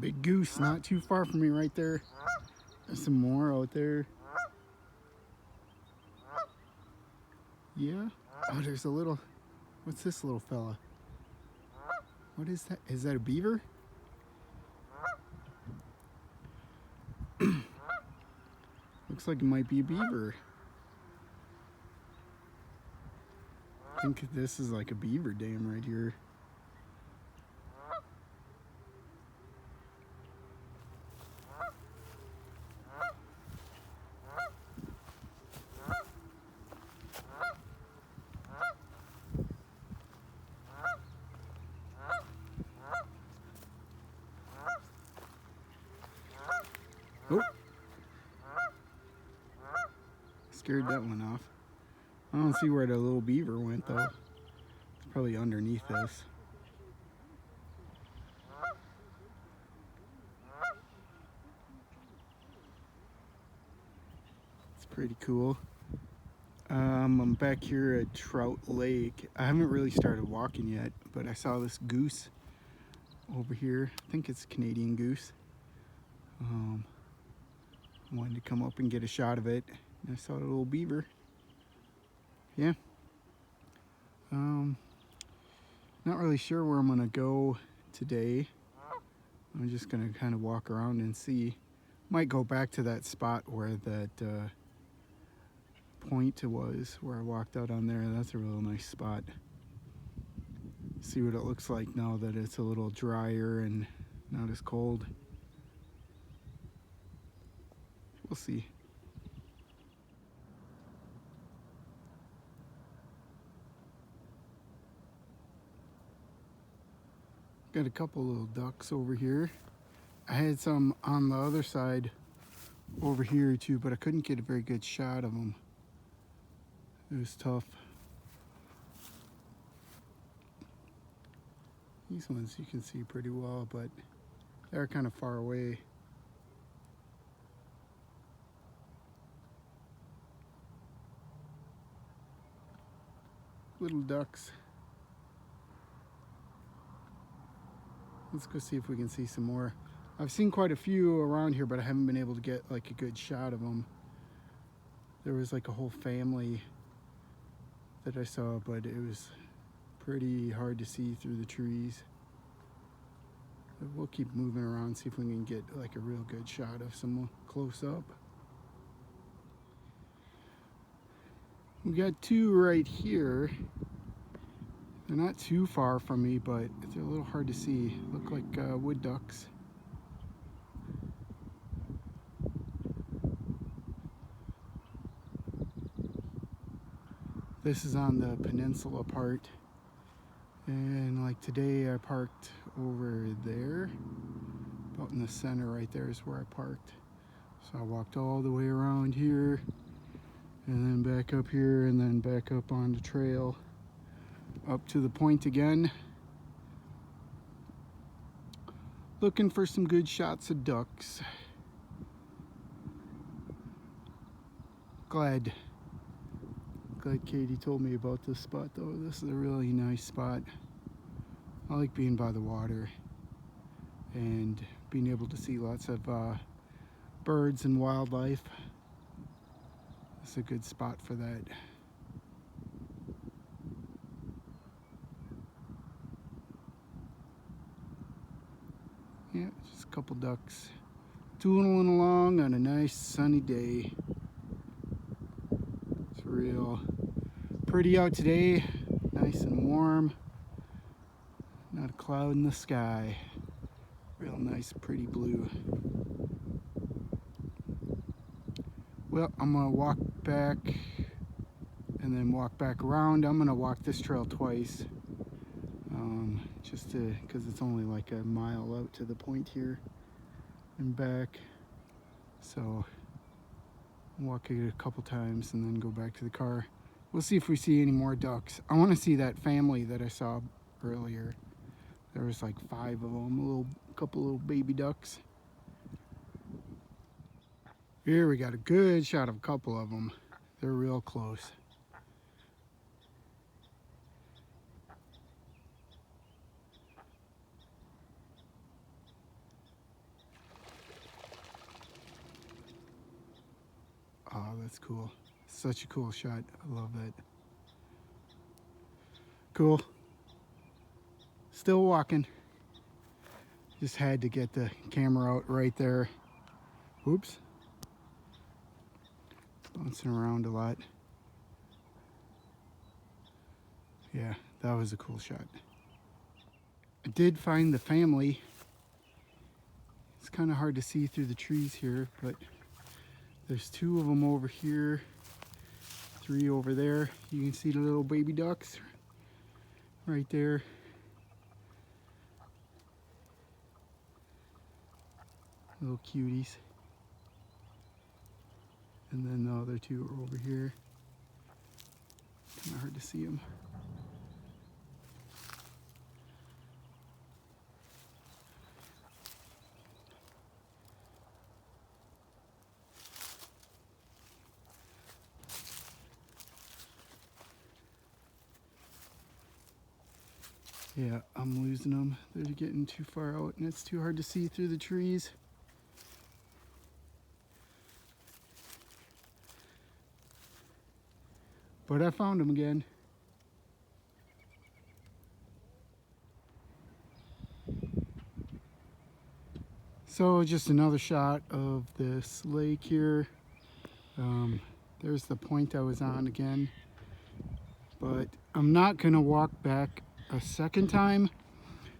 Big goose not too far from me right there. There's some more out there. Yeah. Oh, there's a little, what's this little fella? What is that? Is that a beaver? Looks like it might be a beaver. I think this is like a beaver dam right here. Oh, scared that one off. I don't see where the little beaver went though. It's probably underneath this. It's pretty cool. I'm back here at Trout Lake. I haven't really started walking yet, but I saw this goose over here. I think it's Canadian goose. I wanted to come up and get a shot of it. And I saw a little beaver. Yeah. Not really sure where I'm gonna go today. I'm just gonna kind of walk around and see. Might go back to that spot where that point was, where I walked out on there. That's a real nice spot. See what it looks like now that it's a little drier and not as cold. We'll see. Got a couple little ducks over here. I had some on the other side over here too, but I couldn't get a very good shot of them. It was tough. These ones you can see pretty well, but they're kind of far away. Little ducks. Let's go see if we can see some more. I've seen quite a few around here, but I haven't been able to get like a good shot of them. There was like a whole family that I saw, but it was pretty hard to see through the trees. But we'll keep moving around, see if we can get like a real good shot of some close up. We got two right here. They're not too far from me, but they're a little hard to see. Look like wood ducks. This is on the peninsula part. And like today I parked over there. About in the center right there is where I parked. So I walked all the way around here and then back up here and then back up on the trail up to the point again. Looking for some good shots of ducks. Glad Katie told me about this spot though. This is a really nice spot. I like being by the water and being able to see lots of birds and wildlife. It's a good spot for that. Yeah, just a couple ducks tooling along on a nice sunny day. It's real pretty out today, nice and warm. Not a cloud in the sky. Real nice, pretty blue. Well, I'm gonna walk back and then walk back around. I'm gonna walk this trail twice. Just because it's only like a mile out to the point here and back. So I'll walk it a couple times and then go back to the car. We'll see if we see any more ducks. I want to see that family that I saw earlier. There was like 5 of them, a couple little baby ducks. Here we got a good shot of a couple of them. They're real close. Oh, that's cool. Such a cool shot. I love that. Cool. Still walking. Just had to get the camera out right there. Oops. Bouncing around a lot. Yeah, that was a cool shot. I did find the family. It's kind of hard to see through the trees here, but there's 2 of them over here, 3 over there. You can see the little baby ducks right there. Little cuties. And then the other 2 are over here. Kind of hard to see them. Yeah, I'm losing them. They're getting too far out and it's too hard to see through the trees. But I found them again. So just another shot of this lake here. There's the point I was on again. But I'm not gonna walk back a second time.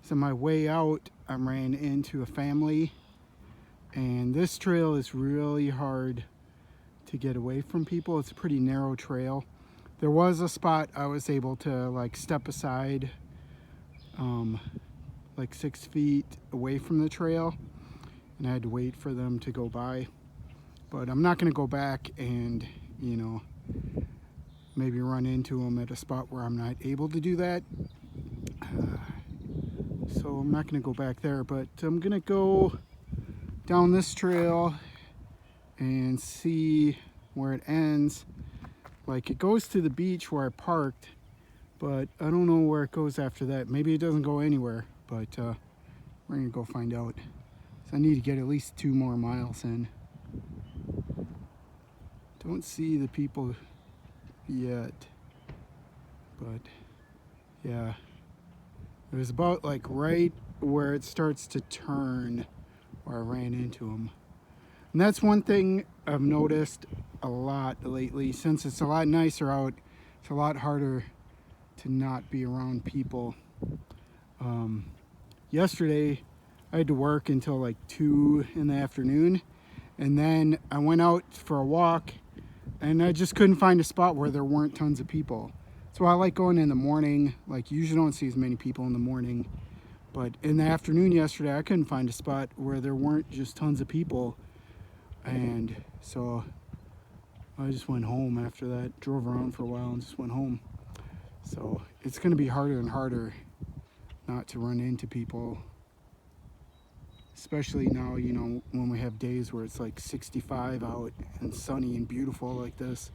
So my way out, I ran into a family. And this trail is really hard to get away from people. It's a pretty narrow trail. There was a spot I was able to like step aside like 6 feet away from the trail, and I had to wait for them to go by. But I'm not gonna go back and, you know, maybe run into them at a spot where I'm not able to do that. So I'm not gonna go back there, but I'm gonna go down this trail and see where it ends. Like, it goes to the beach where I parked, but I don't know where it goes after that. Maybe it doesn't go anywhere, but we're gonna go find out. So I need to get at least 2 more miles in. Don't see the people yet, but yeah. It was about like right where it starts to turn where I ran into them. And that's one thing I've noticed a lot lately. Since it's a lot nicer out, it's a lot harder to not be around people. Yesterday I had to work until like 2 in the afternoon, and then I went out for a walk and I just couldn't find a spot where there weren't tons of people. So I like going in the morning. Like, you usually don't see as many people in the morning, but in the afternoon yesterday I couldn't find a spot where there weren't just tons of people. And so I just went home after that, drove around for a while and just went home. So it's going to be harder and harder not to run into people, especially now, you know, when we have days where it's like 65 out and sunny and beautiful like this.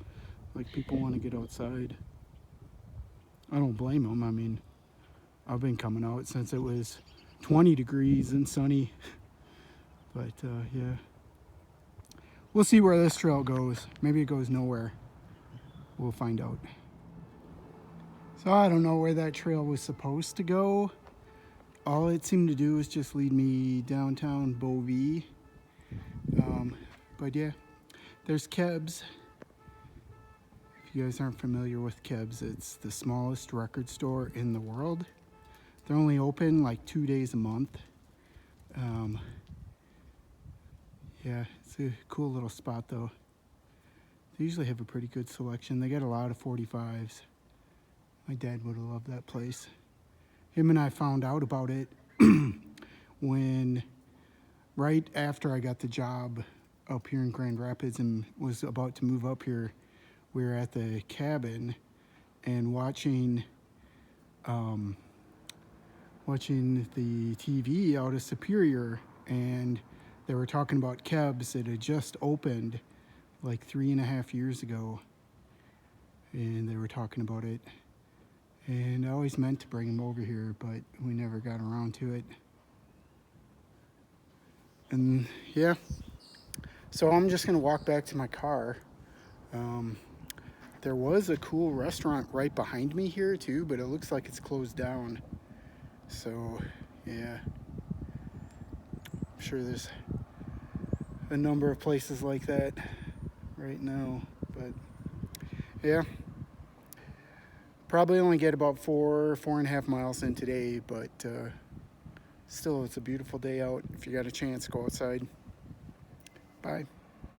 Like, people want to get outside. I don't blame them. I mean, I've been coming out since it was 20 degrees and sunny. But yeah, we'll see where this trail goes. Maybe it goes nowhere. We'll find out. So I don't know where that trail was supposed to go. All it seemed to do was just lead me downtown Bovee. But yeah, there's Kebs. If you guys aren't familiar with Kebs, it's the smallest record store in the world. They're only open like 2 days a month. Yeah, it's a cool little spot though. They usually have a pretty good selection. They got a lot of 45s. My dad would have loved that place. Him and I found out about it when, right after I got the job up here in Grand Rapids and was about to move up here, we were at the cabin and watching the TV out of Superior, and they were talking about Kebs that had just opened like 3.5 years ago, and they were talking about it. And I always meant to bring him over here, but we never got around to it. And yeah, so I'm just gonna walk back to my car. There was a cool restaurant right behind me here too, but it looks like it's closed down. So yeah, I'm sure there's a number of places like that right now, but yeah, probably only get about 4.5 miles in today, but still, it's a beautiful day out. If you got a chance, go outside. Bye.